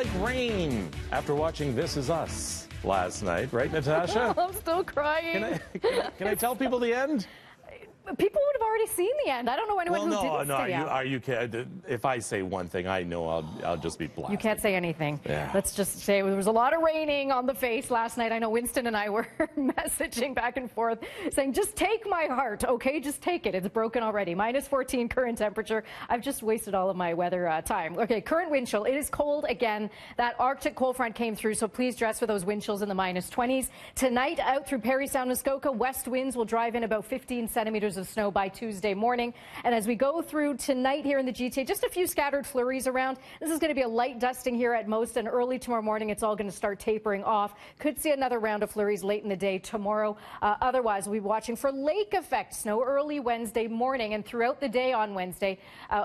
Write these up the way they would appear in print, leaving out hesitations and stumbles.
like rain after watching This Is Us last night, right, Natasha? I'm still crying. Can I tell people the end? People would have already seen the end. I don't know anyone who didn't stay out. Are you kidding? If I say one thing, I know I'll just be blasted. You can't say anything. Yeah. Let's just say there was a lot of raining on the face last night. I know Winston and I were messaging back and forth saying, just take my heart, okay? Just take it. It's broken already. -14 current temperature. I've just wasted all of my weather time. Okay, current wind chill. It is cold again. That Arctic cold front came through, so please dress for those wind chills in the -20s. Tonight, out through Parry Sound, Muskoka, west winds will drive in about 15 centimeters of snow by Tuesday morning. And as we go through tonight here in the GTA, just a few scattered flurries around. This is going to be a light dusting here at most, and early tomorrow morning it's all going to start tapering off. Could see another round of flurries late in the day tomorrow. Otherwise, we'll be watching for lake effect snow early Wednesday morning and throughout the day on Wednesday.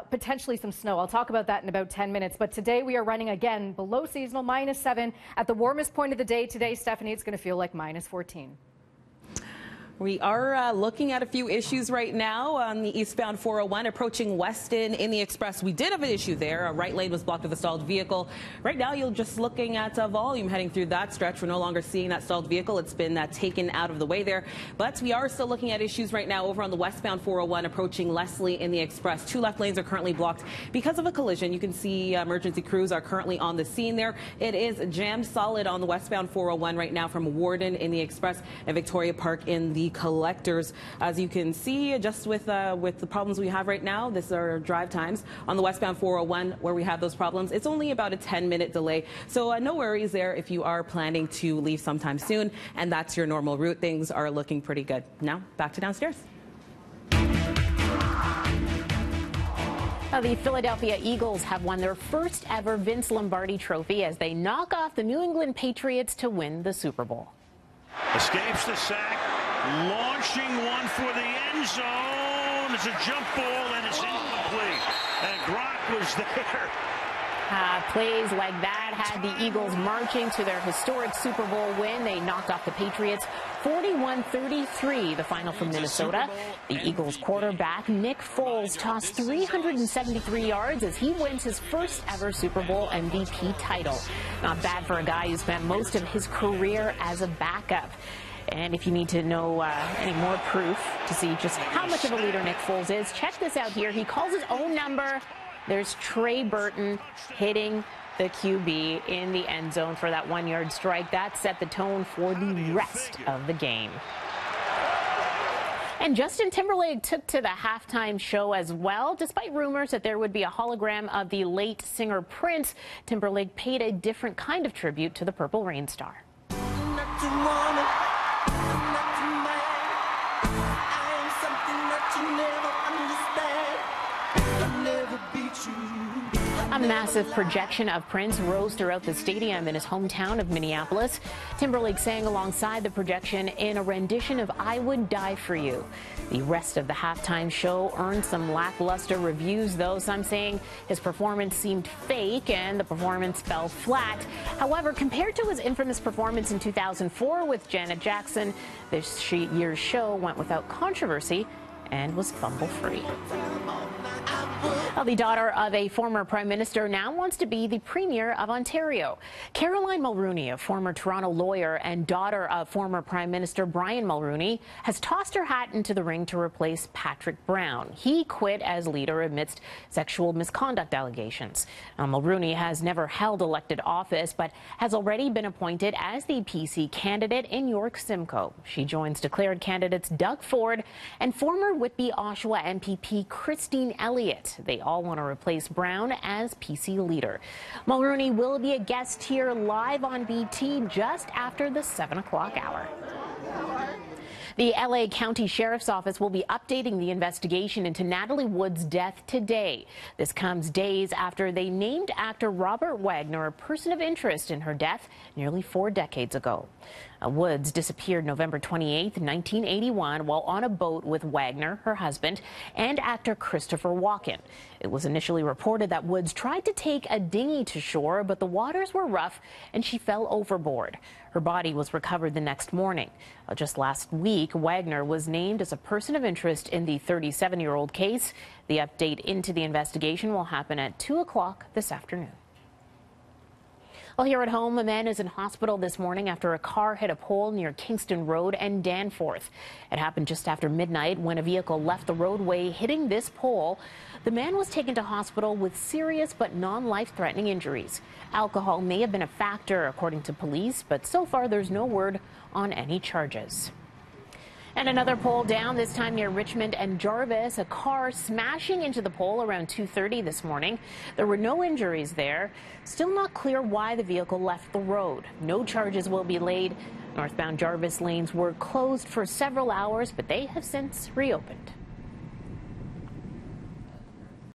Potentially some snow. I'll talk about that in about 10 minutes. But today we are running again below seasonal, -7 at the warmest point of the day today. Stephanie, it's going to feel like -14. We are looking at a few issues right now on the eastbound 401 approaching Weston in the Express. We did have an issue there. A right lane was blocked with a stalled vehicle. Right now, you're just looking at volume heading through that stretch. We're no longer seeing that stalled vehicle. It's been taken out of the way there. But we are still looking at issues right now over on the westbound 401 approaching Leslie in the Express. 2 left lanes are currently blocked because of a collision. You can see emergency crews are currently on the scene there. It is jammed solid on the westbound 401 right now from Warden in the Express and Victoria Park in the Collectors. As you can see, just with the problems we have right now, this is our drive times on the westbound 401 where we have those problems. It's only about a 10-minute delay, so no worries there if you are planning to leave sometime soon and that's your normal route. Things are looking pretty good. Now back to downstairs. The Philadelphia Eagles have won their first ever Vince Lombardi trophy as they knock off the New England Patriots to win the Super Bowl. Escapes the sack, launching one for the end zone. It's a jump ball and it's incomplete. And Gronk was there. Plays like that had the Eagles marching to their historic Super Bowl win. They knocked off the Patriots 41-33, the final from Minnesota. The Eagles quarterback Nick Foles tossed 373 yards as he wins his first ever Super Bowl MVP title. Not bad for a guy who spent most of his career as a backup. And if you need to know any more proof to see just how much of a leader Nick Foles is, check this out here. He calls his own number. There's Trey Burton hitting the QB in the end zone for that 1-yard strike. That set the tone for the rest of the game. And Justin Timberlake took to the halftime show as well. Despite rumors that there would be a hologram of the late singer Prince, Timberlake paid a different kind of tribute to the Purple Rain star. A massive projection of Prince rose throughout the stadium in his hometown of Minneapolis. Timberlake sang alongside the projection in a rendition of I Would Die For You. The rest of the halftime show earned some lackluster reviews, though, some saying his performance seemed fake and the performance fell flat. However, compared to his infamous performance in 2004 with Janet Jackson, this year's show went without controversy and was fumble-free. Well, the daughter of a former prime minister now wants to be the premier of Ontario. Caroline Mulroney, a former Toronto lawyer and daughter of former Prime Minister Brian Mulroney, has tossed her hat into the ring to replace Patrick Brown. He quit as leader amidst sexual misconduct allegations. Mulroney has never held elected office, but has already been appointed as the PC candidate in York Simcoe. She joins declared candidates Doug Ford and former Whitby Oshawa MPP Christine Elliott. They all want to replace Brown as PC leader. Mulroney will be a guest here live on BT just after the 7 o'clock hour. The LA County Sheriff's Office will be updating the investigation into Natalie Wood's death today. This comes days after they named actor Robert Wagner a person of interest in her death nearly 4 decades ago. Woods disappeared November 28, 1981, while on a boat with Wagner, her husband, and actor Christopher Walken. It was initially reported that Woods tried to take a dinghy to shore, but the waters were rough and she fell overboard. Her body was recovered the next morning. Just last week, Wagner was named as a person of interest in the 37-year-old case. The update into the investigation will happen at 2 o'clock this afternoon. Well, here at home, a man is in hospital this morning after a car hit a pole near Kingston Road and Danforth. It happened just after midnight when a vehicle left the roadway, hitting this pole. The man was taken to hospital with serious but non-life-threatening injuries. Alcohol may have been a factor, according to police, but so far there's no word on any charges. And another pole down, this time near Richmond and Jarvis, a car smashing into the pole around 2:30 this morning. There were no injuries there. Still not clear why the vehicle left the road. No charges will be laid. Northbound Jarvis lanes were closed for several hours, but they have since reopened.